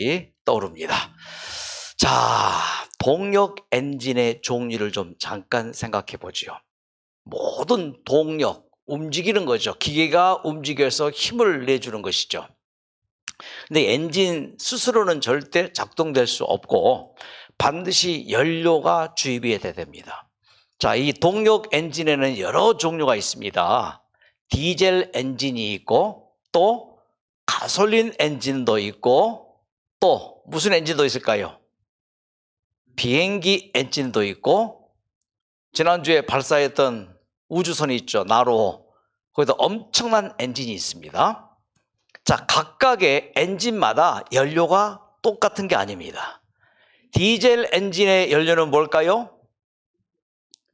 생각이 떠오릅니다. 자, 동력 엔진의 종류를 좀 잠깐 생각해 보지요. 모든 동력, 움직이는 거죠. 기계가 움직여서 힘을 내주는 것이죠. 근데 엔진 스스로는 절대 작동될 수 없고 반드시 연료가 주입이 돼야 됩니다. 자, 이 동력 엔진에는 여러 종류가 있습니다. 디젤 엔진이 있고 또 가솔린 엔진도 있고 또 무슨 엔진도 있을까요? 비행기 엔진도 있고 지난주에 발사했던 우주선이 있죠. 나로. 거기도 엄청난 엔진이 있습니다. 자, 각각의 엔진마다 연료가 똑같은 게 아닙니다. 디젤 엔진의 연료는 뭘까요?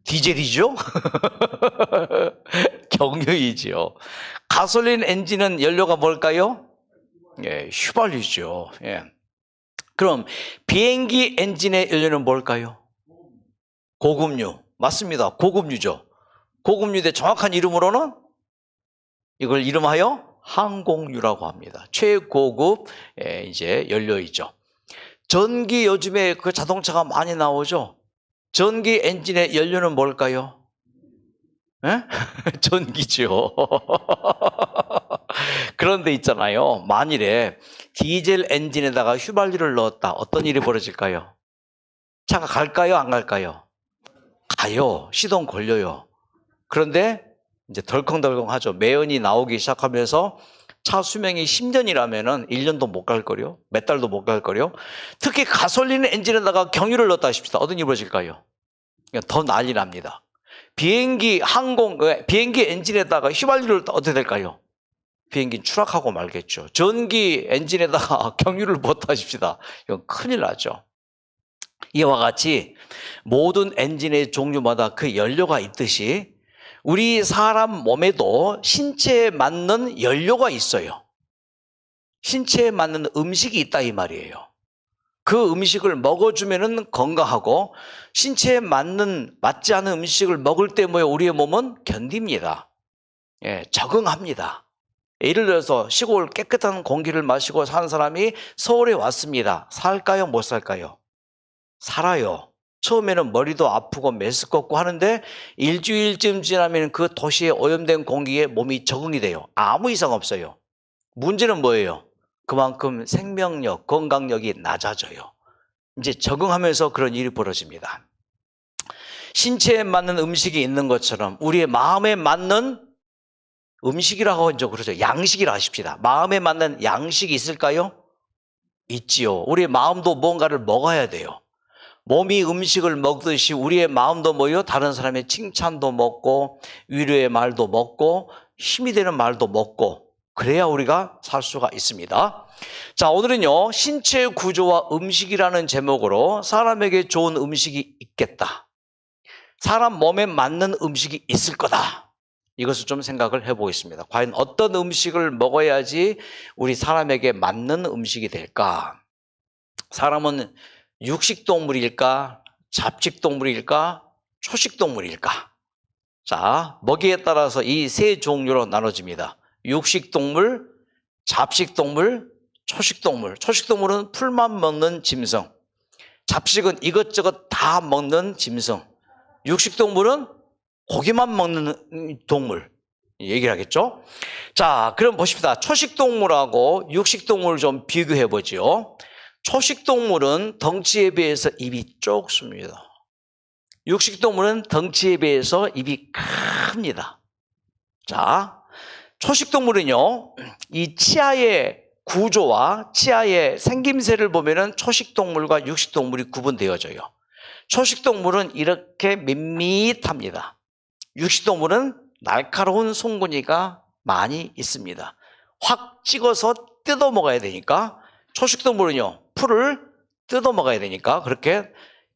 디젤이죠? 경유이죠. 가솔린 엔진은 연료가 뭘까요? 예, 휘발유죠. 예. 그럼 비행기 엔진의 연료는 뭘까요? 고급유. 맞습니다. 고급유죠. 고급유의 정확한 이름으로는 이걸 이름하여 항공유라고 합니다. 최고급 이제 연료이죠. 전기 요즘에 그 자동차가 많이 나오죠. 전기 엔진의 연료는 뭘까요? 에? 전기죠. 그런데 있잖아요. 만일에 디젤 엔진에다가 휘발유를 넣었다. 어떤 일이 벌어질까요? 차가 갈까요? 안 갈까요? 가요. 시동 걸려요. 그런데 이제 덜컹덜컹 하죠. 매연이 나오기 시작하면서 차 수명이 10년이라면은 1년도 못 갈 거요. 몇 달도 못 갈 거요. 특히 가솔린 엔진에다가 경유를 넣었다 하십시다. 어떤 일이 벌어질까요? 더 난리 납니다. 비행기 엔진에다가 휘발유를 어떻게 될까요? 비행기는 추락하고 말겠죠. 전기 엔진에다가 경유를 부었다 하십시다. 이건 큰일 나죠. 이와 같이 모든 엔진의 종류마다 그 연료가 있듯이 우리 사람 몸에도 신체에 맞는 연료가 있어요. 신체에 맞는 음식이 있다 이 말이에요. 그 음식을 먹어주면 건강하고 신체에 맞지 않은 음식을 먹을 때 우리의 몸은 견딥니다. 예, 적응합니다. 예를 들어서 시골 깨끗한 공기를 마시고 사는 사람이 서울에 왔습니다. 살까요? 못 살까요? 살아요. 처음에는 머리도 아프고 메스껍고 하는데 일주일쯤 지나면 그 도시의 오염된 공기에 몸이 적응이 돼요. 아무 이상 없어요. 문제는 뭐예요? 그만큼 생명력, 건강력이 낮아져요. 이제 적응하면서 그런 일이 벌어집니다. 신체에 맞는 음식이 있는 것처럼 우리의 마음에 맞는 음식이라고 하죠. 그러죠. 양식이라 하십시다. 마음에 맞는 양식이 있을까요? 있지요. 우리의 마음도 뭔가를 먹어야 돼요. 몸이 음식을 먹듯이 우리의 마음도 뭐요? 다른 사람의 칭찬도 먹고 위로의 말도 먹고 힘이 되는 말도 먹고 그래야 우리가 살 수가 있습니다. 자, 오늘은요. 신체 구조와 음식이라는 제목으로 사람에게 좋은 음식이 있겠다. 사람 몸에 맞는 음식이 있을 거다. 이것을 좀 생각을 해보겠습니다. 과연 어떤 음식을 먹어야지 우리 사람에게 맞는 음식이 될까? 사람은 육식동물일까? 잡식동물일까? 초식동물일까? 자, 먹이에 따라서 이 세 종류로 나눠집니다. 육식동물, 잡식동물, 초식동물. 초식동물은 풀만 먹는 짐승. 잡식은 이것저것 다 먹는 짐승. 육식동물은 고기만 먹는 동물. 얘기를 하겠죠? 자, 그럼 보십시다. 초식동물하고 육식동물을 좀 비교해 보죠. 초식동물은 덩치에 비해서 입이 좁습니다. 육식동물은 덩치에 비해서 입이 큽니다. 자, 초식동물은요, 이 치아의 구조와 치아의 생김새를 보면은 초식동물과 육식동물이 구분되어져요. 초식동물은 이렇게 밋밋합니다. 육식동물은 날카로운 송곳니가 많이 있습니다. 확 찍어서 뜯어 먹어야 되니까 초식동물은요, 풀을 뜯어 먹어야 되니까 그렇게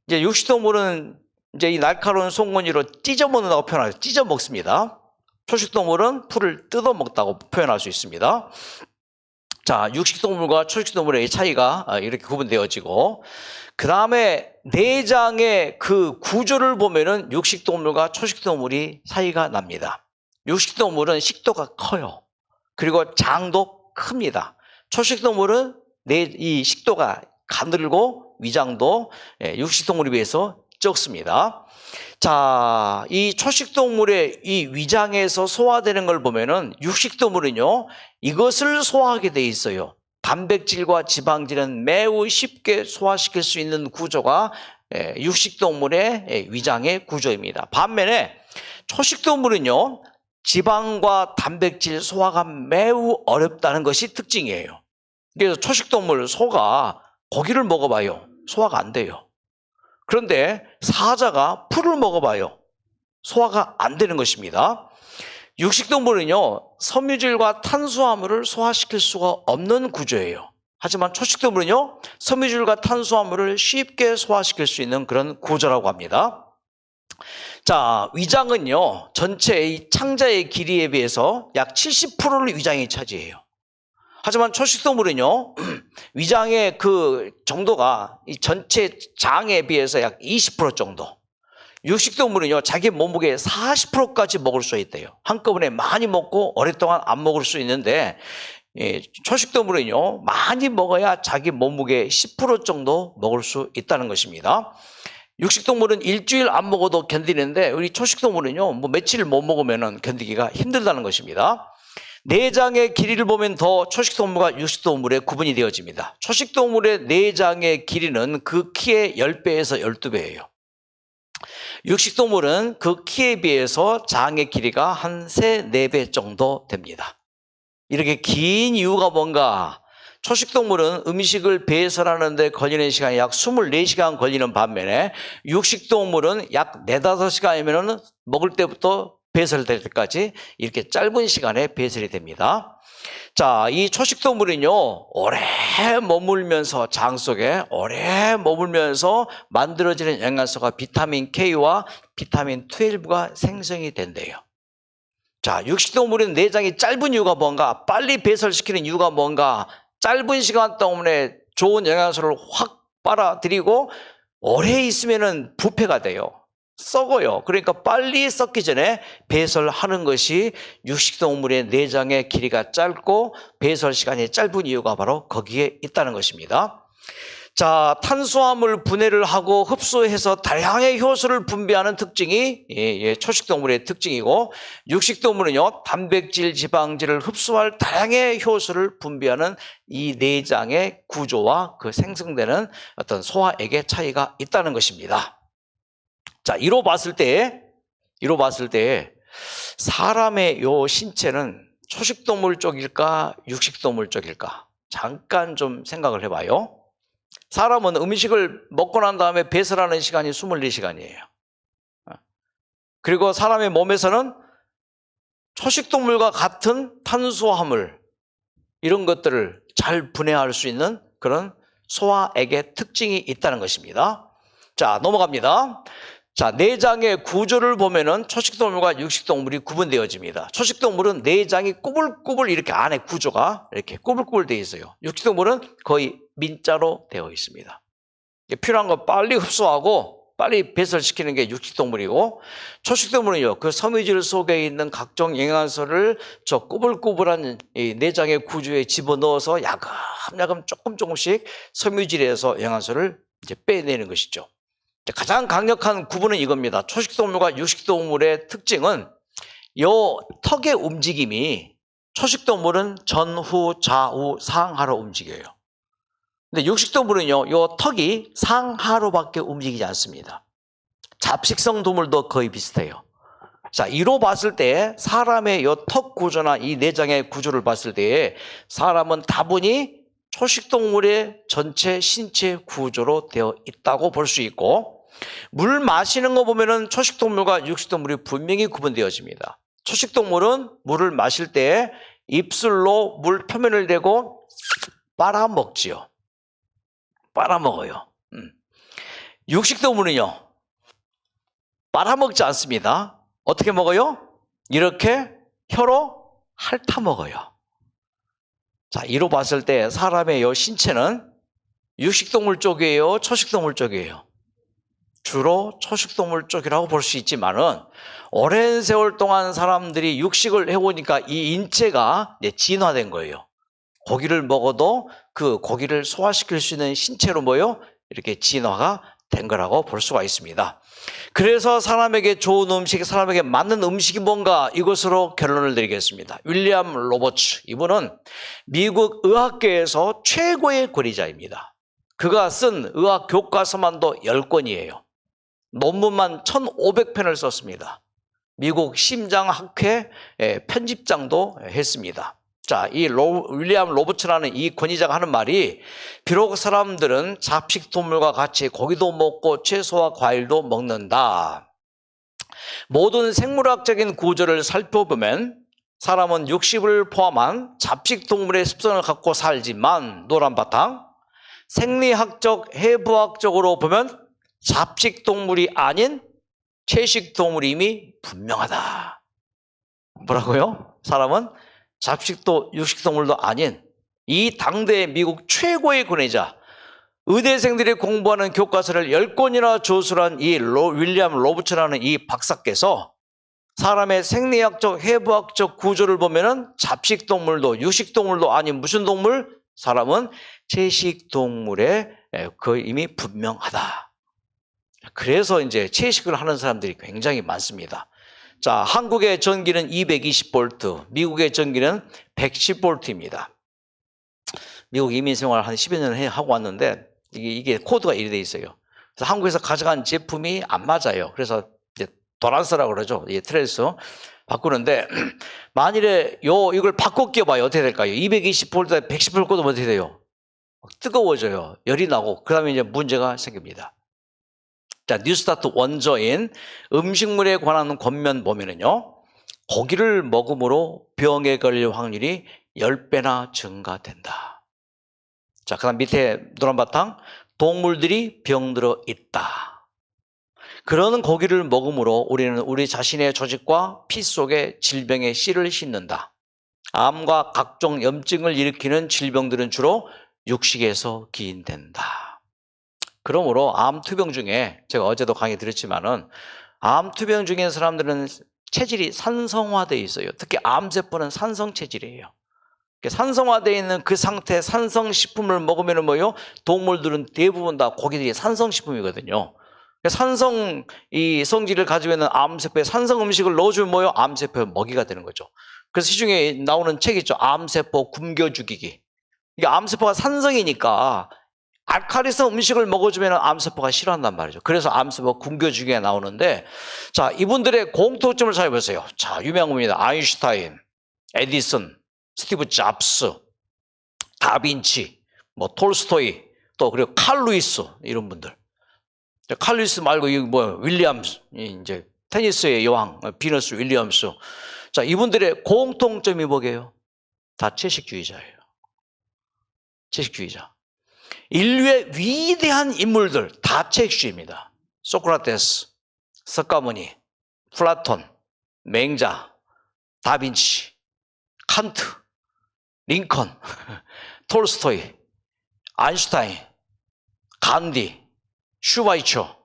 이제 육식동물은 이제 이 날카로운 송곳니로 찢어 먹는다고 표현하죠. 찢어 먹습니다. 초식동물은 풀을 뜯어 먹다고 표현할 수 있습니다. 자, 육식동물과 초식동물의 차이가 이렇게 구분되어지고 그 다음에 내장의 그 구조를 보면은 육식동물과 초식동물이 차이가 납니다. 육식동물은 식도가 커요. 그리고 장도 큽니다. 초식동물은 이 식도가 가늘고 위장도 육식동물에 비해서 적습니다. 자, 이 초식동물의 이 위장에서 소화되는 걸 보면은 육식동물은요, 이것을 소화하게 돼 있어요. 단백질과 지방질은 매우 쉽게 소화시킬 수 있는 구조가 육식동물의 위장의 구조입니다. 반면에 초식동물은요, 지방과 단백질 소화가 매우 어렵다는 것이 특징이에요. 그래서 초식동물 소가 고기를 먹어봐요. 소화가 안 돼요. 그런데 사자가 풀을 먹어봐요. 소화가 안 되는 것입니다. 육식동물은요, 섬유질과 탄수화물을 소화시킬 수가 없는 구조예요. 하지만 초식동물은요, 섬유질과 탄수화물을 쉽게 소화시킬 수 있는 그런 구조라고 합니다. 자, 위장은요, 전체의 창자의 길이에 비해서 약 70%를 위장이 차지해요. 하지만 초식동물은요, 위장의 그 정도가 이 전체 장에 비해서 약 20% 정도. 육식동물은요, 자기 몸무게의 40%까지 먹을 수 있대요. 한꺼번에 많이 먹고 오랫동안 안 먹을 수 있는데, 초식동물은요, 많이 먹어야 자기 몸무게의 10% 정도 먹을 수 있다는 것입니다. 육식동물은 일주일 안 먹어도 견디는데, 우리 초식동물은요, 뭐 며칠 못 먹으면 견디기가 힘들다는 것입니다. 내장의 길이를 보면 더 초식동물과 육식동물의 구분이 되어집니다. 초식동물의 내장의 길이는 그 키의 10배에서 12배예요. 육식동물은 그 키에 비해서 장의 길이가 한 3, 4배 정도 됩니다. 이렇게 긴 이유가 뭔가? 초식동물은 음식을 배설하는 데 걸리는 시간이 약 24시간 걸리는 반면에 육식동물은 약 4, 5시간이면 먹을 때부터 배설될 때까지 이렇게 짧은 시간에 배설이 됩니다. 자, 이 초식동물은요, 오래 머물면서 장 속에 오래 머물면서 만들어지는 영양소가 비타민 K와 비타민 12가 생성이 된대요. 자, 육식동물은 내장이 짧은 이유가 뭔가? 빨리 배설시키는 이유가 뭔가? 짧은 시간 동안에 좋은 영양소를 확 빨아들이고 오래 있으면은 부패가 돼요. 썩어요. 그러니까 빨리 썩기 전에 배설하는 것이 육식동물의 내장의 길이가 짧고 배설 시간이 짧은 이유가 바로 거기에 있다는 것입니다. 자, 탄수화물 분해를 하고 흡수해서 다양의 효소를 분비하는 특징이 초식동물의 특징이고, 육식동물은요, 단백질, 지방질을 흡수할 다양의 효소를 분비하는 이 내장의 구조와 그 생성되는 어떤 소화액의 차이가 있다는 것입니다. 자, 이로 봤을 때 사람의 요 신체는 초식동물 쪽일까, 육식동물 쪽일까? 잠깐 좀 생각을 해봐요. 사람은 음식을 먹고 난 다음에 배설하는 시간이 24시간이에요. 그리고 사람의 몸에서는 초식동물과 같은 탄수화물, 이런 것들을 잘 분해할 수 있는 그런 소화액의 특징이 있다는 것입니다. 자, 넘어갑니다. 자, 내장의 구조를 보면은 초식동물과 육식동물이 구분되어집니다. 초식동물은 내장이 꾸불꾸불 이렇게 안에 구조가 이렇게 꾸불꾸불 되어 있어요. 육식동물은 거의 민자로 되어 있습니다. 필요한 거 빨리 흡수하고 빨리 배설시키는 게 육식동물이고, 초식동물은요, 그 섬유질 속에 있는 각종 영양소를 저 꾸불꾸불한 이 내장의 구조에 집어넣어서 야금야금 조금씩 섬유질에서 영양소를 이제 빼내는 것이죠. 가장 강력한 구분은 이겁니다. 초식동물과 육식동물의 특징은 요 턱의 움직임이, 초식동물은 전후, 좌우, 상하로 움직여요. 근데 육식동물은요, 요 턱이 상하로밖에 움직이지 않습니다. 잡식성 동물도 거의 비슷해요. 자, 이로 봤을 때 사람의 요 턱 구조나 이 내장의 구조를 봤을 때 사람은 다분히 초식동물의 전체 신체 구조로 되어 있다고 볼 수 있고, 물 마시는 거 보면은 초식동물과 육식동물이 분명히 구분되어집니다. 초식동물은 물을 마실 때 입술로 물 표면을 대고 빨아먹지요. 빨아먹어요. 육식동물은요, 빨아먹지 않습니다. 어떻게 먹어요? 이렇게 혀로 핥아먹어요. 자, 이로 봤을 때 사람의 요 신체는 육식동물 쪽이에요, 초식동물 쪽이에요? 주로 초식동물 쪽이라고 볼 수 있지만은, 오랜 세월 동안 사람들이 육식을 해보니까 이 인체가 진화된 거예요. 고기를 먹어도 그 고기를 소화시킬 수 있는 신체로 이렇게 진화가 된 거라고 볼 수가 있습니다. 그래서 사람에게 좋은 음식, 사람에게 맞는 음식이 뭔가, 이것으로 결론을 내리겠습니다. 윌리엄 로버츠, 이분은 미국 의학계에서 최고의 권위자입니다. 그가 쓴 의학 교과서만도 10권이에요. 논문만 1500편을 썼습니다. 미국 심장학회 편집장도 했습니다. 자, 이 윌리엄 로버츠라는 이 권위자가 하는 말이, 비록 사람들은 잡식동물과 같이 고기도 먹고 채소와 과일도 먹는다. 모든 생물학적인 구조를 살펴보면 사람은 육식을 포함한 잡식동물의 습성을 갖고 살지만, 노란바탕, 생리학적, 해부학적으로 보면 잡식동물이 아닌 채식동물이 이미 분명하다. 뭐라고요? 사람은 잡식도 육식동물도 아닌 이 당대의 미국 최고의 권위자, 의대생들이 공부하는 교과서를 10권이나 조술한 이 윌리엄 로버츠라는 이 박사께서 사람의 생리학적, 해부학적 구조를 보면은 잡식동물도 육식동물도 아닌 무슨 동물? 사람은 채식동물에 이미 분명하다. 그래서 이제 채식을 하는 사람들이 굉장히 많습니다. 자, 한국의 전기는 220V, 미국의 전기는 110V입니다. 미국 이민생활 한 10여 년 하고 왔는데 이게 코드가 이래 돼 있어요. 그래서 한국에서 가져간 제품이 안 맞아요. 그래서 이제 도란스라고 그러죠. 이 트랜스 바꾸는데, 만일에 이걸 바꿔 끼워봐요. 어떻게 될까요? 220V에 110V 꽂으면 어떻게 돼요? 뜨거워져요. 열이 나고, 그 다음에 이제 문제가 생깁니다. 자, 뉴스타트 원저인 음식물에 관한 권면 보면은요, 고기를 먹음으로 병에 걸릴 확률이 10배나 증가된다. 자, 그 다음 밑에 노란바탕, 동물들이 병들어 있다. 그러는 고기를 먹음으로 우리는 우리 자신의 조직과 피 속에 질병의 씨를 싣는다. 암과 각종 염증을 일으키는 질병들은 주로 육식에서 기인된다. 그러므로 암투병 중에, 제가 어제도 강의 드렸지만은, 암투병 중에 사람들은 체질이 산성화되어 있어요. 특히 암세포는 산성체질이에요. 산성화되어 있는 그 상태 산성식품을 먹으면 동물들은 대부분 다 고기들이 산성식품이거든요. 산성 이 성질을 가지고 있는 암세포에 산성 음식을 넣어주면 암세포의 먹이가 되는 거죠. 그래서 시중에 나오는 책 있죠. 암세포 굶겨 죽이기. 이게 암세포가 산성이니까 알칼리성 음식을 먹어주면 암세포가 싫어한단 말이죠. 그래서 암세포 굶겨 죽이기가 나오는데, 자, 이분들의 공통점을 잘 보세요. 자, 유명한 분입니다. 아인슈타인, 에디슨, 스티브 잡스, 다빈치, 톨스토이, 또 그리고 칼 루이스, 이런 분들. 칼 루이스 말고 윌리엄스, 이제 테니스의 여왕 비너스 윌리엄스. 자, 이분들의 공통점이 뭐게요? 다 채식주의자예요. 채식주의자. 인류의 위대한 인물들 다 채식주의입니다. 소크라테스, 석가모니, 플라톤, 맹자, 다빈치, 칸트, 링컨, 톨스토이, 아인슈타인, 간디, 슈바이처,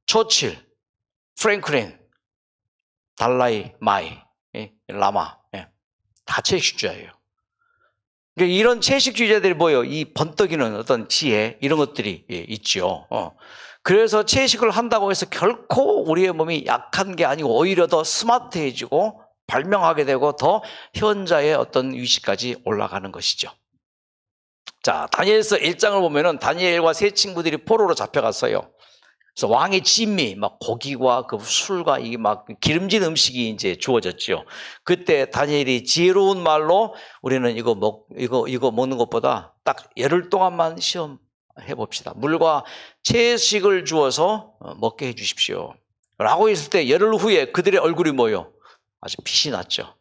처칠, 프랭클린, 달라이 마이, 라마, 다 채식주의예요. 이런 채식주의자들이 이 번뜩이는 어떤 지혜, 이런 것들이 있죠. 그래서 채식을 한다고 해서 결코 우리의 몸이 약한 게 아니고 오히려 더 스마트해지고 발명하게 되고 더 현자의 어떤 위치까지 올라가는 것이죠. 자, 다니엘서 1장을 보면은 다니엘과 세 친구들이 포로로 잡혀갔어요. 그래서 왕의 진미, 고기와 그 술과 이게 기름진 음식이 이제 주어졌죠. 그때 다니엘이 지혜로운 말로, 우리는 이거 먹는 것보다 딱 열흘 동안만 시험해 봅시다. 물과 채식을 주어서 먹게 해 주십시오. 라고 했을 때 열흘 후에 그들의 얼굴이 아주 빛이 났죠.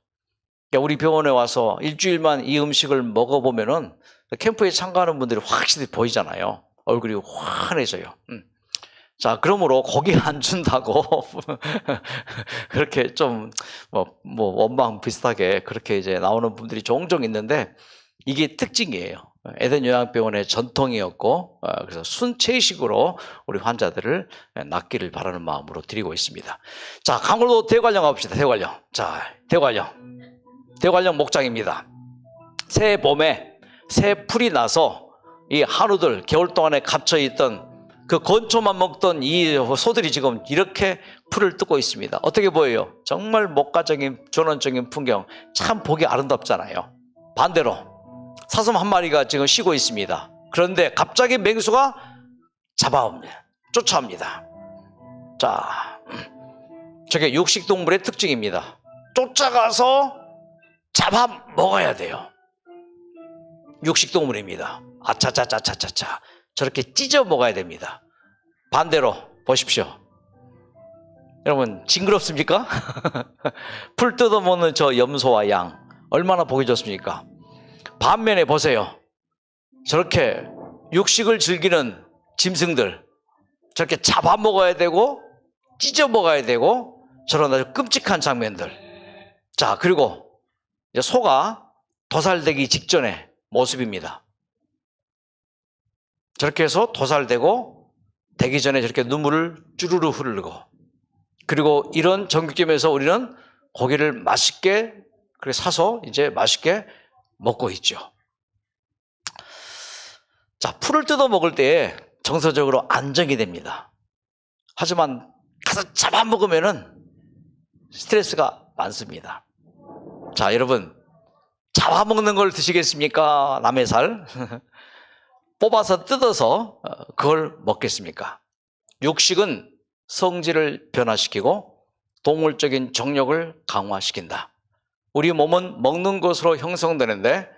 우리 병원에 와서 일주일만 이 음식을 먹어보면은 캠프에 참가하는 분들이 확실히 보이잖아요. 얼굴이 환해져요. 자, 그러므로 고기 안 준다고 그렇게 좀 원망 비슷하게 그렇게 이제 나오는 분들이 종종 있는데, 이게 특징이에요. 에덴 요양병원의 전통이었고, 그래서 순채식으로 우리 환자들을 낫기를 바라는 마음으로 드리고 있습니다. 자, 강원도 대관령 가봅시다. 대관령. 자, 대관령 목장입니다. 새해 봄에 새 풀이 나서 이 한우들 겨울 동안에 갇혀 있던 그 건초만 먹던 이 소들이 지금 이렇게 풀을 뜯고 있습니다. 어떻게 보여요? 정말 목가적인 전원적인 풍경, 참 보기 아름답잖아요. 반대로 사슴 한 마리가 지금 쉬고 있습니다. 그런데 갑자기 맹수가 잡아옵니다. 쫓아옵니다. 자, 저게 육식동물의 특징입니다. 쫓아가서 잡아 먹어야 돼요. 육식동물입니다. 아차차차차차차 저렇게 찢어 먹어야 됩니다. 반대로 보십시오. 여러분 징그럽습니까? 풀 뜯어 먹는 저 염소와 양 얼마나 보기 좋습니까? 반면에 보세요. 저렇게 육식을 즐기는 짐승들 저렇게 잡아 먹어야 되고 찢어 먹어야 되고 저런 아주 끔찍한 장면들. 자, 그리고 이제 소가 도살되기 직전의 모습입니다. 저렇게 해서 도살되고 되기 전에 저렇게 눈물을 쭈루루 흐르고, 그리고 이런 정육점에서 우리는 고기를 맛있게 그렇게 사서 이제 맛있게 먹고 있죠. 자, 풀을 뜯어 먹을 때 정서적으로 안정이 됩니다. 하지만 가서 잡아먹으면은 스트레스가 많습니다. 자, 여러분 잡아먹는 걸 드시겠습니까? 남의 살 뽑아서 뜯어서 그걸 먹겠습니까? 육식은 성질을 변화시키고 동물적인 정욕을 강화시킨다. 우리 몸은 먹는 것으로 형성되는데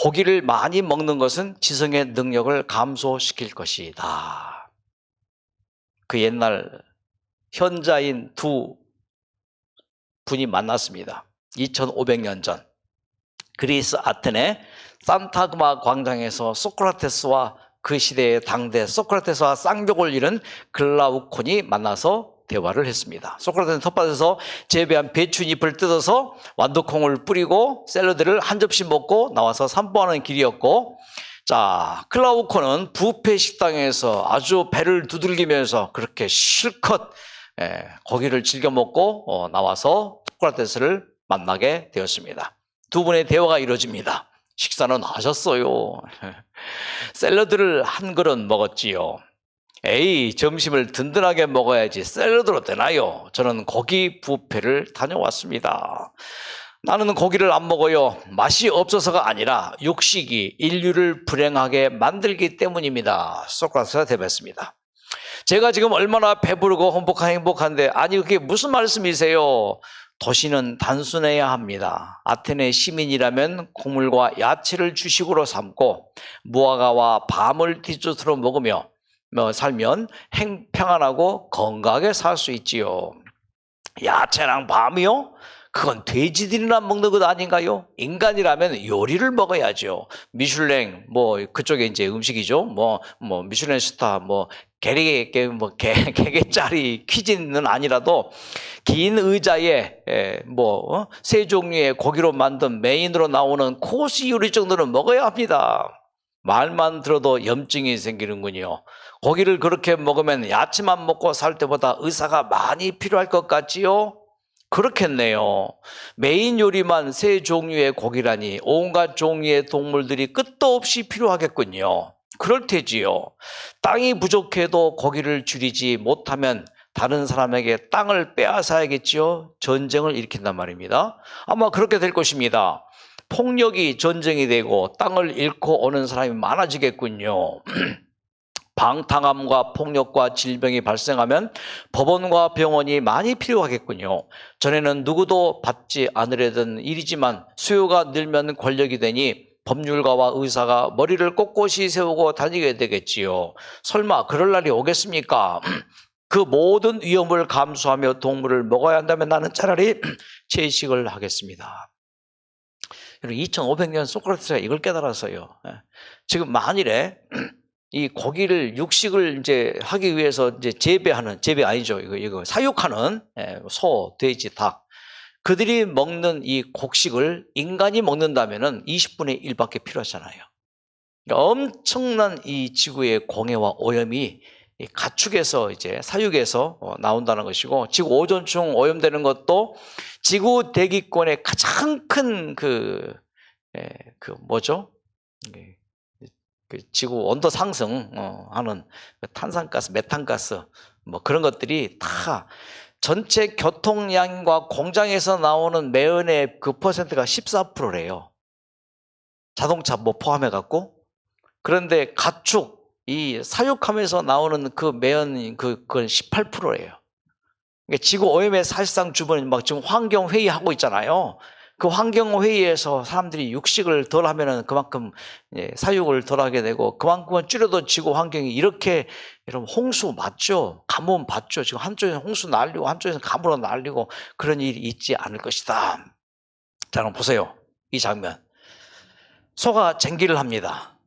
고기를 많이 먹는 것은 지성의 능력을 감소시킬 것이다. 그 옛날 현자인 두 분이 만났습니다. 2500년 전 그리스 아테네 산타그마 광장에서 소크라테스와 그 시대의 당대 소크라테스와 쌍벽을 이룬 글라우콘이 만나서 대화를 했습니다. 소크라테스는 텃밭에서 재배한 배춧잎을 뜯어서 완두콩을 뿌리고 샐러드를 한 접시 먹고 나와서 산보하는 길이었고, 자, 글라우콘은 뷔페 식당에서 아주 배를 두들기면서 그렇게 실컷 고기를 즐겨 먹고 나와서 소크라테스를 만나게 되었습니다. 두 분의 대화가 이루어집니다. 식사는 하셨어요? 샐러드를 한 그릇 먹었지요. 에이, 점심을 든든하게 먹어야지 샐러드로 되나요? 저는 고기 뷔페를 다녀왔습니다. 나는 고기를 안 먹어요. 맛이 없어서가 아니라 육식이 인류를 불행하게 만들기 때문입니다. 소크라테스가 대답했습니다. 제가 지금 얼마나 배부르고 행복한데, 아니 그게 무슨 말씀이세요? 도시는 단순해야 합니다. 아테네 시민이라면 곡물과 야채를 주식으로 삼고 무화과와 밤을 디저트로 먹으며 살면 평안하고 건강하게 살 수 있지요. 야채랑 밤이요? 그건 돼지들이나 먹는 것 아닌가요? 인간이라면 요리를 먹어야죠. 미슐랭 그쪽에 이제 음식이죠. 미슐랭 스타 개개짜리 퀴즈는 아니라도 긴 의자에 세 종류의 고기로 만든 메인으로 나오는 코스 요리 정도는 먹어야 합니다. 말만 들어도 염증이 생기는군요. 고기를 그렇게 먹으면 야채만 먹고 살 때보다 의사가 많이 필요할 것 같지요? 그렇겠네요. 메인 요리만 세 종류의 고기라니 온갖 종류의 동물들이 끝도 없이 필요하겠군요. 그럴 테지요. 땅이 부족해도 고기를 줄이지 못하면 다른 사람에게 땅을 빼앗아야겠지요. 전쟁을 일으킨단 말입니다. 아마 그렇게 될 것입니다. 폭력이 전쟁이 되고 땅을 잃고 오는 사람이 많아지겠군요. 방탕함과 폭력과 질병이 발생하면 법원과 병원이 많이 필요하겠군요. 전에는 누구도 받지 않으려던 일이지만 수요가 늘면 권력이 되니 법률가와 의사가 머리를 꼿꼿이 세우고 다니게 되겠지요. 설마 그럴 날이 오겠습니까? 그 모든 위험을 감수하며 동물을 먹어야 한다면 나는 차라리 채식을 하겠습니다. 2500년 소크라테스가 이걸 깨달았어요. 지금 만일에 이 고기를 육식을 이제 하기 위해서 이제 재배 아니죠. 이거 사육하는 소, 돼지, 닭. 그들이 먹는 이 곡식을 인간이 먹는다면은 20분의 1밖에 필요하잖아요. 그러니까 엄청난 이 지구의 공해와 오염이 가축에서 이제 사육에서 나온다는 것이고, 지구 오존층 오염되는 것도 지구 대기권의 가장 큰 그 지구 온도 상승 하는 탄산가스, 메탄가스 뭐 그런 것들이 다 전체 교통량과 공장에서 나오는 매연의 그 퍼센트가 14%래요. 자동차 뭐 포함해 갖고. 그런데 가축 이 사육하면서 나오는 그 매연 그건 18%예요. 그러니까 지구 오염의 사실상 주변에 막 지금 환경 회의 하고 있잖아요. 그 환경 회의에서 사람들이 육식을 덜 하면은 그만큼 사육을 덜 하게 되고 그만큼은 줄여도 지구 환경이 이렇게 여러분 홍수 맞죠? 가뭄 봤죠? 지금 한쪽에서 홍수 날리고 한쪽에서 가뭄으로 날리고 그런 일이 있지 않을 것이다. 자, 그럼 보세요. 이 장면. 소가 쟁기를 합니다.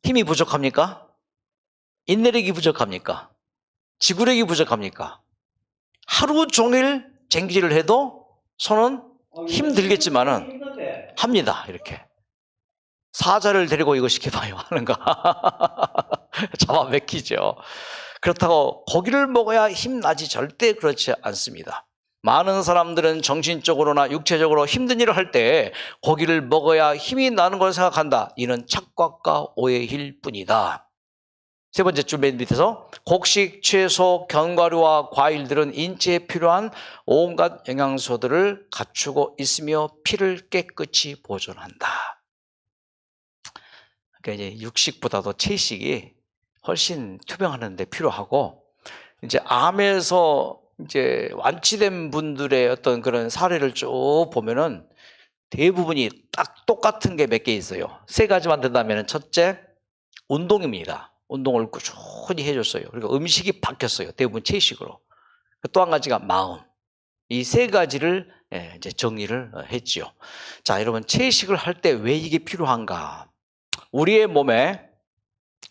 힘이 부족합니까? 인내력이 부족합니까? 지구력이 부족합니까? 하루 종일 쟁기를 해도 소는 힘들겠지만은 합니다. 이렇게 사자를 데리고 이거 시켜봐요 하는가. 잡아먹히죠. 그렇다고 고기를 먹어야 힘나지 절대 그렇지 않습니다. 많은 사람들은 정신적으로나 육체적으로 힘든 일을 할 때 고기를 먹어야 힘이 나는 걸 생각한다. 이는 착각과 오해일 뿐이다. 세 번째 줄 맨 밑에서 곡식, 채소, 견과류와 과일들은 인체에 필요한 온갖 영양소들을 갖추고 있으며 피를 깨끗이 보존한다. 그러니까 이제 육식보다도 채식이 훨씬 투병하는 데 필요하고, 이제 암에서 이제 완치된 분들의 어떤 그런 사례를 쭉 보면은 대부분이 딱 똑같은 게 몇 개 있어요. 세 가지만 든다면 첫째, 운동입니다. 운동을 꾸준히 해줬어요. 그리고 음식이 바뀌었어요. 대부분 채식으로. 또 한 가지가 마음. 이 세 가지를 이제 정리를 했지요. 자, 여러분 채식을 할 때 왜 이게 필요한가? 우리의 몸에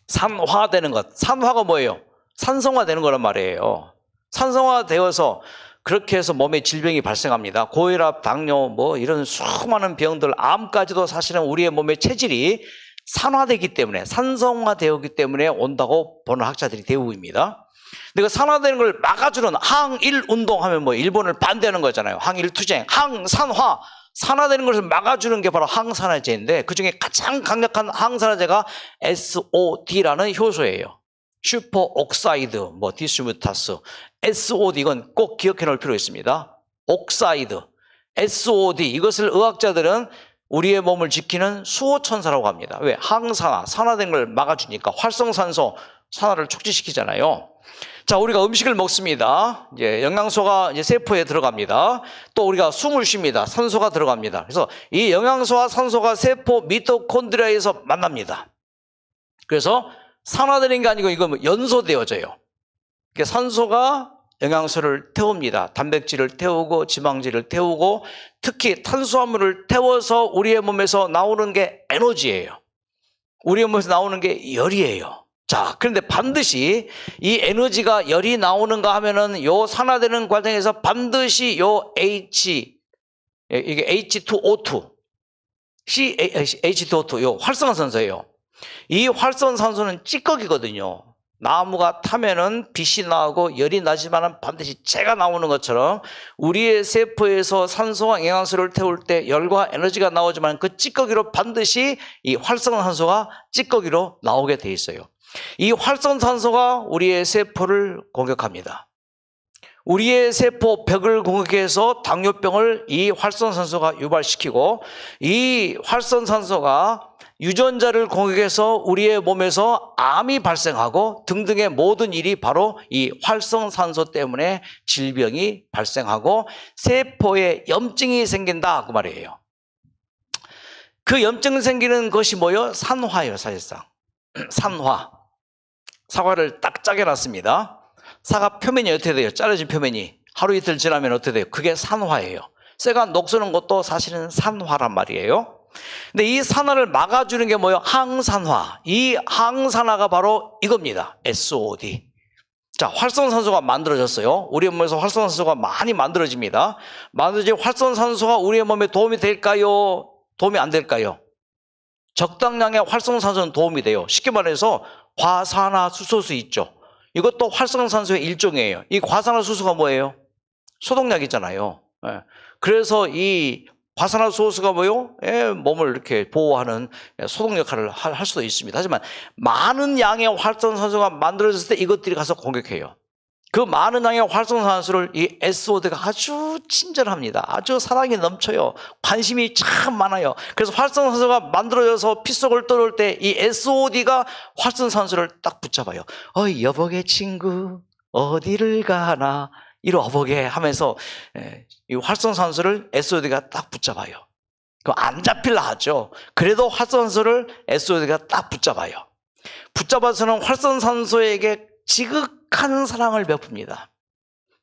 산화되는 것. 산화가 뭐예요? 산성화되는 거란 말이에요. 산성화되어서 그렇게 해서 몸에 질병이 발생합니다. 고혈압, 당뇨, 뭐 이런 수많은 병들, 암까지도 사실은 우리의 몸의 체질이 산화되기 때문에, 산성화되었기 때문에 온다고 보는 학자들이 대부분입니다. 근데 그 산화되는 걸 막아주는 항일 운동하면 뭐 일본을 반대하는 거잖아요. 항일 투쟁, 항산화, 산화되는 것을 막아주는 게 바로 항산화제인데 그 중에 가장 강력한 항산화제가 SOD라는 효소예요. 슈퍼 옥사이드, 뭐 디스뮤타스, SOD 이건 꼭 기억해 놓을 필요가 있습니다. 옥사이드, SOD 이것을 의학자들은 우리의 몸을 지키는 수호천사라고 합니다. 왜? 항산화, 산화된 걸 막아주니까 활성산소, 산화를 촉진시키잖아요. 자, 우리가 음식을 먹습니다. 이제 영양소가 이제 세포에 들어갑니다. 또 우리가 숨을 쉽니다. 산소가 들어갑니다. 그래서 이 영양소와 산소가 세포 미토콘드리아에서 만납니다. 그래서 산화되는 게 아니고 이거 연소되어져요. 그러니까 산소가 영양소를 태웁니다. 단백질을 태우고 지방질을 태우고 특히 탄수화물을 태워서 우리의 몸에서 나오는 게 에너지예요. 우리의 몸에서 나오는 게 열이에요. 자, 그런데 반드시 이 에너지가 열이 나오는가 하면은 요 산화되는 과정에서 반드시 요 이게 H2O2, H2O2, 요 활성산소예요. 이 활성산소는 찌꺼기거든요. 나무가 타면은 빛이 나고 열이 나지만 반드시 재가 나오는 것처럼 우리의 세포에서 산소와 영양소를 태울 때 열과 에너지가 나오지만 그 찌꺼기로 반드시 이 활성산소가 찌꺼기로 나오게 돼 있어요. 이 활성산소가 우리의 세포를 공격합니다. 우리의 세포 벽을 공격해서 당뇨병을 이 활성산소가 유발시키고 이 활성산소가 유전자를 공격해서 우리의 몸에서 암이 발생하고 등등의 모든 일이 바로 이 활성산소 때문에 질병이 발생하고 세포에 염증이 생긴다 그 말이에요. 그 염증 생기는 것이 뭐예요? 산화예요. 사실상 산화. 사과를 딱 짜게놨습니다. 사과 표면이 어떻게 돼요? 자르진 표면이 하루 이틀 지나면 어떻게 돼요? 그게 산화예요. 쇠가 녹슬는 것도 사실은 산화란 말이에요. 근데 이 산화를 막아주는 게 뭐예요? 항산화. 이 항산화가 바로 이겁니다. SOD. 자, 활성산소가 만들어졌어요. 우리 몸에서 활성산소가 많이 만들어집니다. 만들어진 활성산소가 우리의 몸에 도움이 될까요? 도움이 안 될까요? 적당량의 활성산소는 도움이 돼요. 쉽게 말해서 과산화수소수 있죠. 이것도 활성산소의 일종이에요. 이 과산화수소가 뭐예요? 소독약이잖아요. 그래서 이 과산화수소가 뭐요? 몸을 이렇게 보호하는 소독 역할을 할 수도 있습니다. 하지만 많은 양의 활성산소가 만들어졌을 때 이것들이 가서 공격해요. 그 많은 양의 활성산소를 이 SOD가 아주 친절합니다. 아주 사랑이 넘쳐요. 관심이 참 많아요. 그래서 활성산소가 만들어져서 피 속을 떠올 때 이 SOD가 활성산소를 딱 붙잡아요. 여보게 친구 어디를 가나 이리 와보게 하면서 이 활성산소를 SOD가 딱 붙잡아요. 그럼 안 잡힐라 하죠. 그래도 활성산소를 SOD가 딱 붙잡아요. 붙잡아서는 활성산소에게 지극한 사랑을 베풉니다.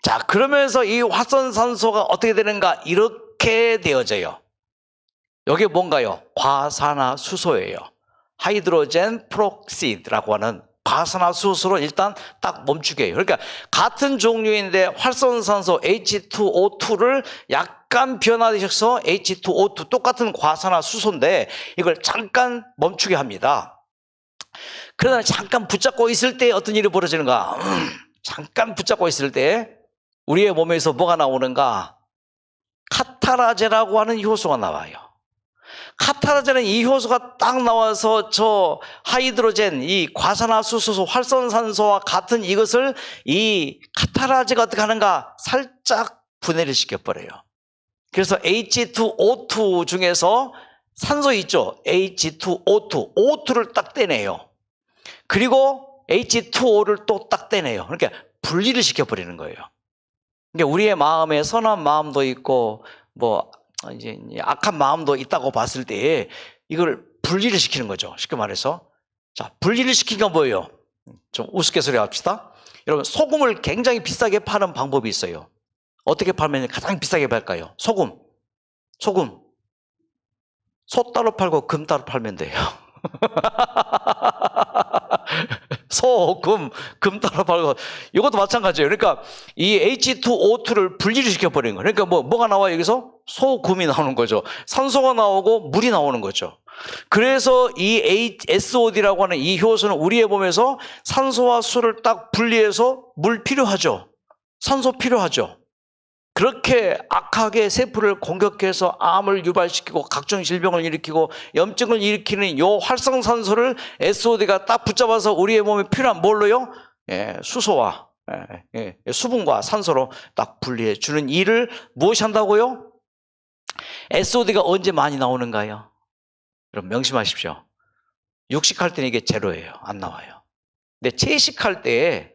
자, 그러면서 이 활성산소가 어떻게 되는가? 이렇게 되어져요. 이게 뭔가요? 과산화수소예요. 하이드로젠 프록시드라고 하는 과산화수소로 일단 딱 멈추게 해요. 그러니까 같은 종류인데 활성산소 H2O2를 약간 변화시켜서 H2O2 똑같은 과산화수소인데 이걸 잠깐 멈추게 합니다. 그러다 잠깐 붙잡고 있을 때 어떤 일이 벌어지는가? 잠깐 붙잡고 있을 때 우리의 몸에서 뭐가 나오는가? 카타라제라고 하는 효소가 나와요. 카타라제는 이 효소가 딱 나와서 저 하이드로젠, 이 과산화수소, 활성산소와 같은 이것을 이 카타라제가 어떻게 하는가? 살짝 분해를 시켜버려요. 그래서 H2O2 중에서 산소 있죠? H2O2, O2를 딱 떼내요. 그리고 H2O를 또 딱 떼내요. 그러니까 분리를 시켜버리는 거예요. 그러니까 우리의 마음에 선한 마음도 있고 이제 악한 마음도 있다고 봤을 때 이걸 분리를 시키는 거죠. 쉽게 말해서. 자, 분리를 시키기가 뭐예요? 좀 우스갯소리 합시다. 여러분, 소금을 굉장히 비싸게 파는 방법이 있어요. 어떻게 팔면 가장 비싸게 팔까요? 소금. 소 따로 팔고 금 따로 팔면 돼요. 소금, 금 따로 팔고. 이것도 마찬가지예요. 그러니까 이 H2O2를 분리를 시켜버리는 거예요. 그러니까 뭐가 나와요? 여기서 소금이 나오는 거죠. 산소가 나오고 물이 나오는 거죠. 그래서 이 SOD라고 하는 이 효소는 우리의 몸에서 산소와 수를 딱 분리해서 물 필요하죠. 산소 필요하죠. 그렇게 악하게 세포를 공격해서 암을 유발시키고 각종 질병을 일으키고 염증을 일으키는 이 활성산소를 SOD가 딱 붙잡아서 우리의 몸에 필요한 뭘로요? 수소와 수분과 산소로 딱 분리해 주는 일을 무엇이 한다고요? SOD가 언제 많이 나오는가요? 여러분 명심하십시오. 육식할 때는 이게 제로예요. 안 나와요. 근데 채식할 때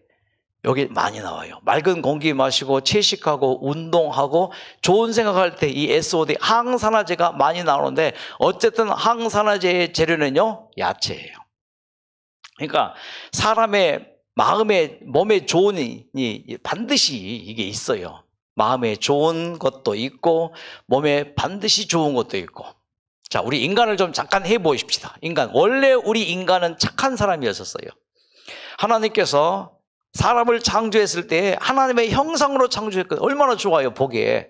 여기 많이 나와요. 맑은 공기 마시고 채식하고 운동하고 좋은 생각할 때 이 SOD 항산화제가 많이 나오는데 어쨌든 항산화제의 재료는요 야채예요. 그러니까 사람의 마음에 몸에 좋은 반드시 이게 있어요. 마음에 좋은 것도 있고 몸에 반드시 좋은 것도 있고. 자, 우리 인간을 좀 잠깐 해보십시다. 원래 우리 인간은 착한 사람이었었어요. 하나님께서 사람을 창조했을 때 하나님의 형상으로 창조했거든요. 얼마나 좋아요, 보기에.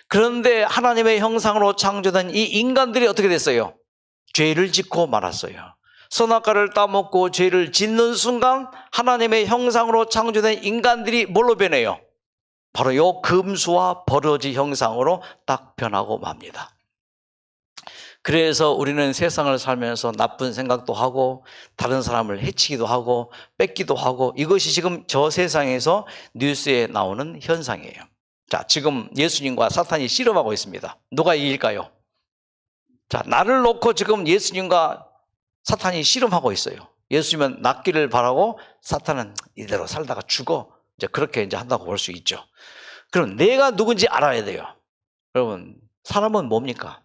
그런데 하나님의 형상으로 창조된 이 인간들이 어떻게 됐어요? 죄를 짓고 말았어요. 선악과를 따먹고 죄를 짓는 순간 하나님의 형상으로 창조된 인간들이 뭘로 변해요? 바로 요 금수와 버러지 형상으로 딱 변하고 맙니다. 그래서 우리는 세상을 살면서 나쁜 생각도 하고 다른 사람을 해치기도 하고 뺏기도 하고 이것이 지금 저 세상에서 뉴스에 나오는 현상이에요. 자, 지금 예수님과 사탄이 씨름하고 있습니다. 누가 이길까요? 자, 나를 놓고 지금 예수님과 사탄이 씨름하고 있어요. 예수님은 낫기를 바라고 사탄은 이대로 살다가 죽어. 이제 그렇게 이제 한다고 볼 수 있죠. 그럼 내가 누군지 알아야 돼요. 여러분, 사람은 뭡니까?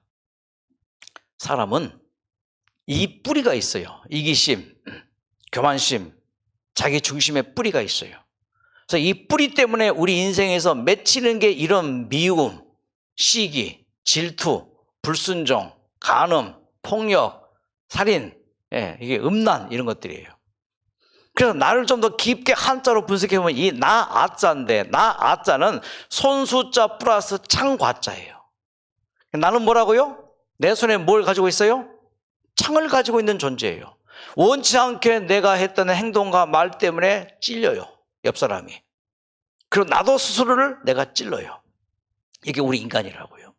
사람은 이 뿌리가 있어요. 이기심, 교만심, 자기 중심의 뿌리가 있어요. 그래서 이 뿌리 때문에 우리 인생에서 맺히는 게 이런 미움, 시기, 질투, 불순종, 간음, 폭력, 살인, 이게 음란 이런 것들이에요. 그래서 나를 좀 더 깊게 한자로 분석해보면 이 나아자인데 나아자는 손수자 플러스 창과자예요. 나는 뭐라고요? 내 손에 뭘 가지고 있어요? 창을 가지고 있는 존재예요. 원치 않게 내가 했던 행동과 말 때문에 찔려요. 옆 사람이. 그리고 나도 스스로를 내가 찔러요. 이게 우리 인간이라고요.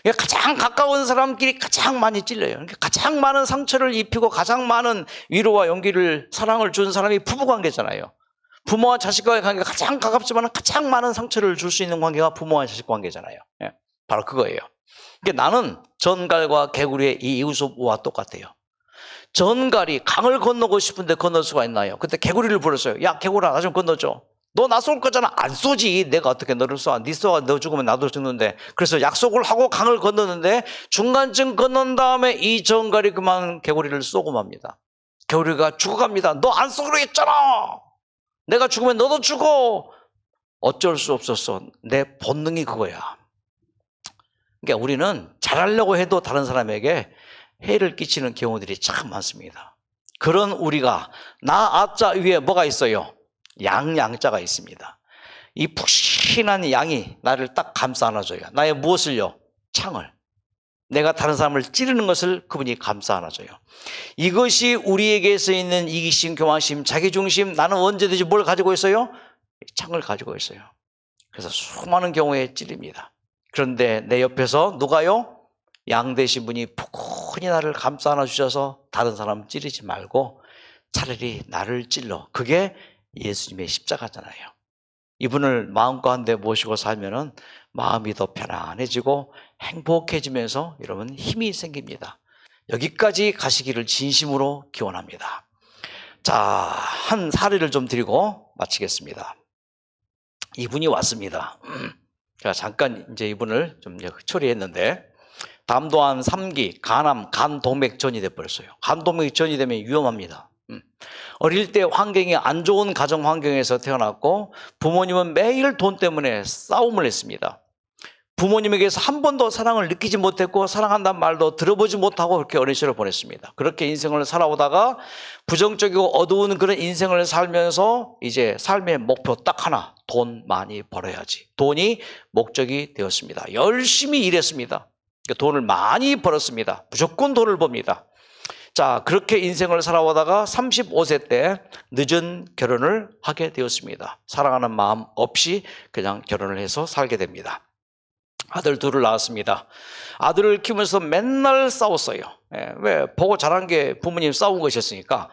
그러니까 가장 가까운 사람끼리 가장 많이 찔려요. 그러니까 가장 많은 상처를 입히고 가장 많은 위로와 용기를, 사랑을 준 사람이 부부관계잖아요. 부모와 자식과의 관계가 가장 가깝지만 가장 많은 상처를 줄 수 있는 관계가 부모와 자식 관계잖아요. 예, 바로 그거예요. 그러니까 나는 전갈과 개구리의 이 이웃과 똑같아요. 전갈이 강을 건너고 싶은데 건널 수가 있나요? 그때 개구리를 불렀어요. 야, 개구리야, 나 좀 건너줘. 너 나 쏠 거잖아. 안 쏘지. 내가 어떻게 너를 쏴? 네 쏘아, 너 죽으면 나도 죽는데. 그래서 약속을 하고 강을 건너는데 중간쯤 건넌 다음에 이 전갈이 그만 개구리를 쏘고 맙니다. 개구리가 죽어갑니다. 너 안 쏘기로 했잖아. 내가 죽으면 너도 죽어. 어쩔 수 없었어. 내 본능이 그거야. 그러니까 우리는 잘하려고 해도 다른 사람에게 해를 끼치는 경우들이 참 많습니다. 그런 우리가 나 앞자 위에 뭐가 있어요? 양자가 있습니다. 이 푹신한 양이 나를 딱 감싸 안아줘요. 나의 무엇을요? 창을. 내가 다른 사람을 찌르는 것을 그분이 감싸 안아줘요. 이것이 우리에게서 있는 이기심, 교만심, 자기중심, 나는 언제든지 뭘 가지고 있어요? 창을 가지고 있어요. 그래서 수많은 경우에 찔립니다. 그런데 내 옆에서 누가요? 양 되신 분이 푸근히 나를 감싸 안아주셔서 다른 사람 찌르지 말고 차라리 나를 찔러. 그게 예수님의 십자가잖아요. 이분을 마음 가운데 모시고 살면은 마음이 더 편안해지고 행복해지면서 여러분 힘이 생깁니다. 여기까지 가시기를 진심으로 기원합니다. 자, 한 사례를 좀 드리고 마치겠습니다. 이분이 왔습니다. 제가 잠깐 이제 이분을 좀 처리했는데, 담도암 3기, 간암, 간동맥전이 돼버렸어요. 간동맥전이 되면 위험합니다. 어릴 때 환경이 안 좋은 가정 환경에서 태어났고, 부모님은 매일 돈 때문에 싸움을 했습니다. 부모님에게서 한 번도 사랑을 느끼지 못했고 사랑한다는 말도 들어보지 못하고 그렇게 어린 시절을 보냈습니다. 그렇게 인생을 살아오다가 부정적이고 어두운 그런 인생을 살면서 이제 삶의 목표 딱 하나, 돈 많이 벌어야지. 돈이 목적이 되었습니다. 열심히 일했습니다. 돈을 많이 벌었습니다. 무조건 돈을 법니다. 자, 그렇게 인생을 살아오다가 35세 때 늦은 결혼을 하게 되었습니다. 사랑하는 마음 없이 그냥 결혼을 해서 살게 됩니다. 아들 둘을 낳았습니다. 아들을 키우면서 맨날 싸웠어요. 왜? 보고 자란 게 부모님 싸운 것이었으니까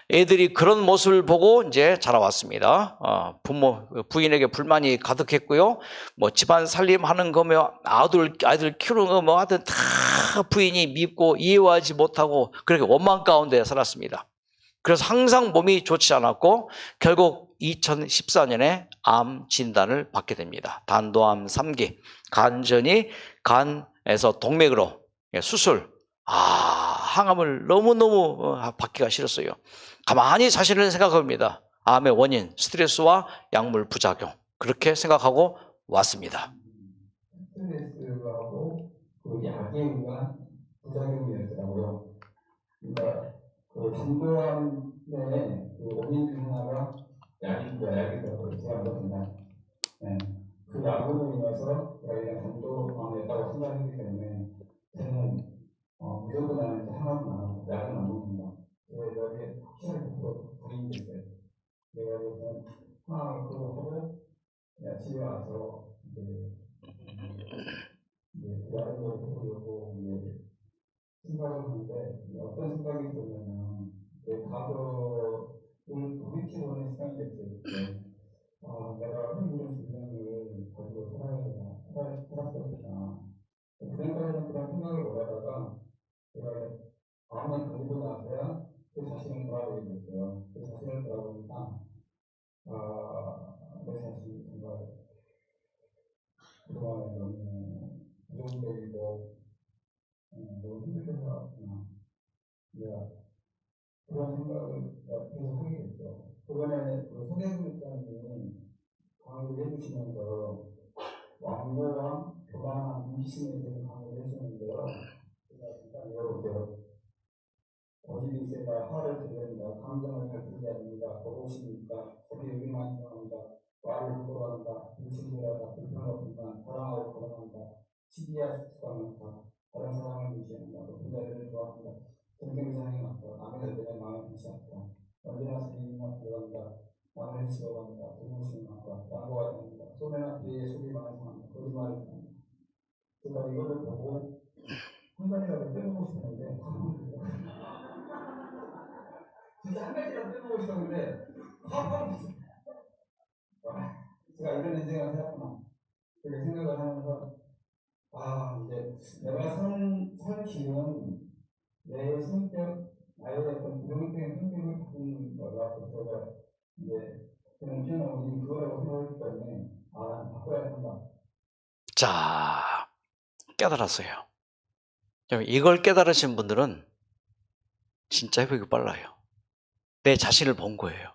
애들이 그런 모습을 보고 이제 자라왔습니다. 부인에게 불만이 가득했고요. 뭐 집안 살림하는 거며 아이들 키우는 거 뭐 하여튼 다 부인이 밉고 이해하지 못하고 그렇게 원망 가운데 살았습니다. 그래서 항상 몸이 좋지 않았고 결국 2014년에 암 진단을 받게 됩니다. 단도암 3기, 간전이 간에서 동맥으로 수술. 항암을 너무너무 받기가 싫었어요. 가만히 자신을 생각합니다. 암의 원인, 스트레스와 약물 부작용. 그렇게 생각하고 왔습니다. 스트레스하고 그 약에 의한 부작용이었더라고요. 그러니까 그 단도암의 그 원인 중 하나가 약이더라고요. 제가 그렇습니다. 그 약으로 인해서 제가 이런 단도암이었다고 생각했기 때문에 저는 무조건 나는 이제 항암은 안 하고 약은 안 먹는다. 여기에 확실하게 부인됐어요. 내가 그래서 항암을 하고 집에 와서 이제 약을 먹으려고 생각을 하는데 어떤 생각이 들냐면 내 가족을 돌이키는 생각이 들었어요. 내가 왜 이런 질병을 가지고 살았었구나. 그전까지는 그런 생각을 못하다가 제가 암을 걸리고 나서야 그 자신을 돌아보게 됐어요. 그 자신을 돌아보니까 내 자신이 정말 그동안에 너무 부정적이고 너무 힘들게 살았구나. 내가 그런 생각을 계속 하게 됐죠. 그번에 그 소개국장님이 강의를 해주시면서 왕고와 교만한 이기심에 대해서 강의를 해주셨는데요. 제가 잠깐 읽어볼게요. 어디 있을까 화를 들립니다. 감정을 살피지 않습니다. 보고십니까? 거기 여기만 생각합니다. 말을 함부로 한다. 불신이라다. 불평하지만 사랑하고 거론한다. 시기야 습관한다. 다른 사람을 무시한다. 높은 자리를 좋아한다. 존경사항이 많다. 남의 절대는 마음에 들지 않다. 언제나 자기만 들어간다. 남을 해치려고 한다. 동무심이 많다. 양보하지 않는다. 소매나 뒤에 속이 많은 사람다. 거짓말을 한다. 제가 이거를 보고 한 가지라도 빼보고 싶었는데 진짜 한 가지라도 빼보고 싶었는데 제가 이런 인생을 살았구나 그렇게 생각을 하면서 이제 내가 살 길은 내 성격, 나의 어떤 부정적인 성격을 바꾸는 거다. 그래서 이제 그런 표현은 그거라고 생각하기 때문에 난 바꿔야 한다. 자, 깨달았어요. 이걸 깨달으신 분들은 진짜 회복이 빨라요. 내 자신을 본 거예요.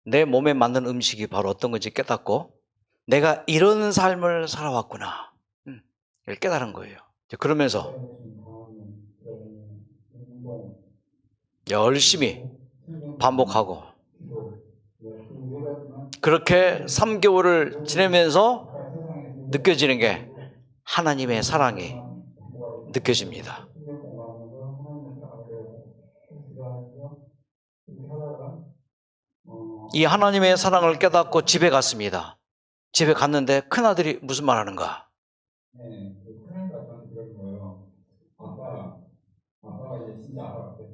내 몸에 맞는 음식이 바로 어떤 건지 깨닫고 내가 이런 삶을 살아왔구나. 이걸 깨달은 거예요. 그러면서 열심히 반복하고 그렇게 3개월을 지내면서 느껴지는 게 하나님의 사랑이 느껴집니다. 이 하나님의 사랑을 깨닫고 집에 갔습니다. 집에 갔는데 큰아들이 무슨 말 하는가? 네, 큰아이가 저한테 그러는 거예요. 아빠가 이제 진짜 아빠 같아요.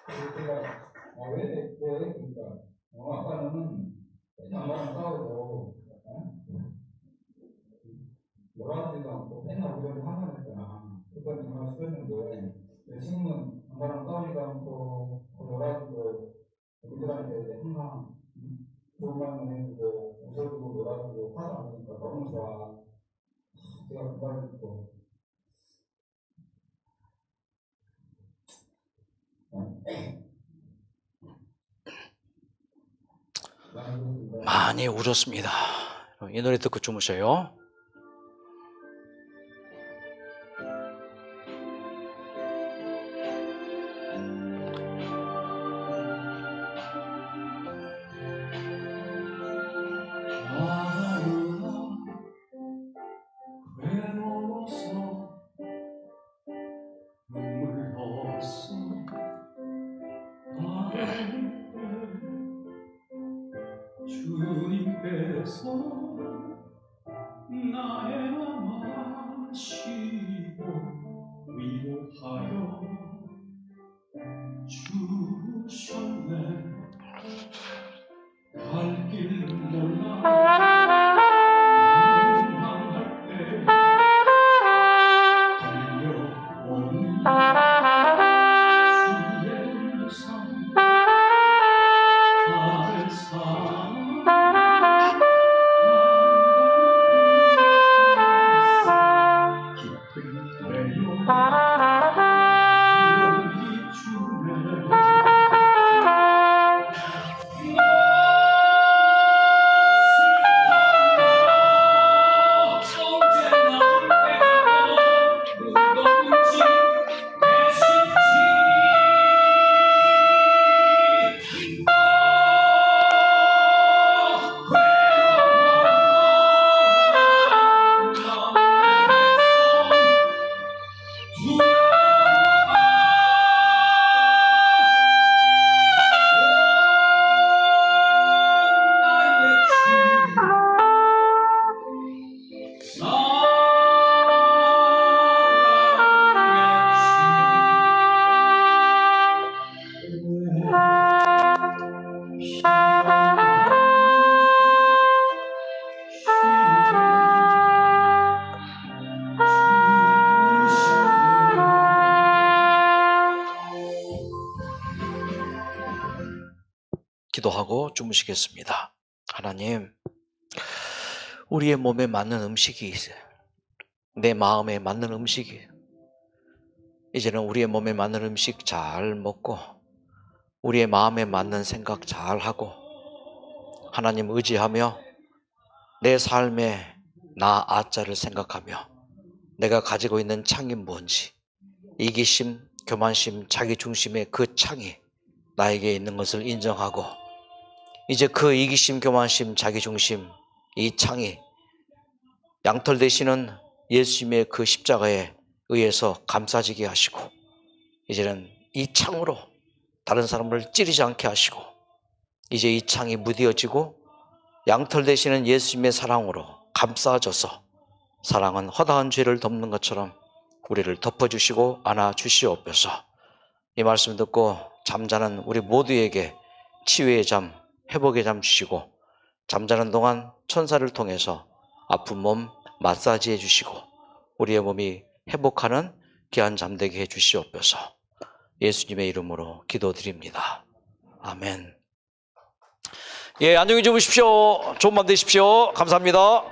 그래서 제가 왜 그러니까 아빠는 맨날 엄마랑 싸우고 놀아주지도 않고 맨날 우리를 항상했잖아. 그건 정말 싫었는데 지금은 엄마랑 싸우지도 않고 놀아주고 우리들한테 항상 좋은 말만 해주고 웃어주고 놀아주고 화도 안 내니까 너무 좋아. 제가 그 말을 듣고 많이 울었습니다. 이 노래 듣고 주무셔요. 주님께서 나의 맘 마시고 위로하여 주셨네. 갈 길 몰라 망할 때 들려오는 주의 음성 나를 기도하고 주무시겠습니다. 하나님, 우리의 몸에 맞는 음식이 있어요. 내 마음에 맞는 음식이. 이제는 우리의 몸에 맞는 음식 잘 먹고 우리의 마음에 맞는 생각 잘 하고 하나님 의지하며 내 삶에 나 아자를 생각하며 내가 가지고 있는 창이 뭔지, 이기심, 교만심, 자기중심의 그 창이 나에게 있는 것을 인정하고 이제 그 이기심, 교만심, 자기중심 이 창이 양털 되시는 예수님의 그 십자가에 의해서 감싸지게 하시고 이제는 이 창으로 다른 사람을 찌르지 않게 하시고 이제 이 창이 무뎌지고 양털 되시는 예수님의 사랑으로 감싸줘서 사랑은 허다한 죄를 덮는 것처럼 우리를 덮어주시고 안아주시옵소서. 이 말씀 듣고 잠자는 우리 모두에게 치유의 잠, 회복의 잠 주시고 잠자는 동안 천사를 통해서 아픈 몸 마사지해 주시고 우리의 몸이 회복하는 귀한 잠되게 해 주시옵소서. 예수님의 이름으로 기도드립니다. 아멘. 예, 안녕히 주무십시오. 좋은 밤 되십시오. 감사합니다.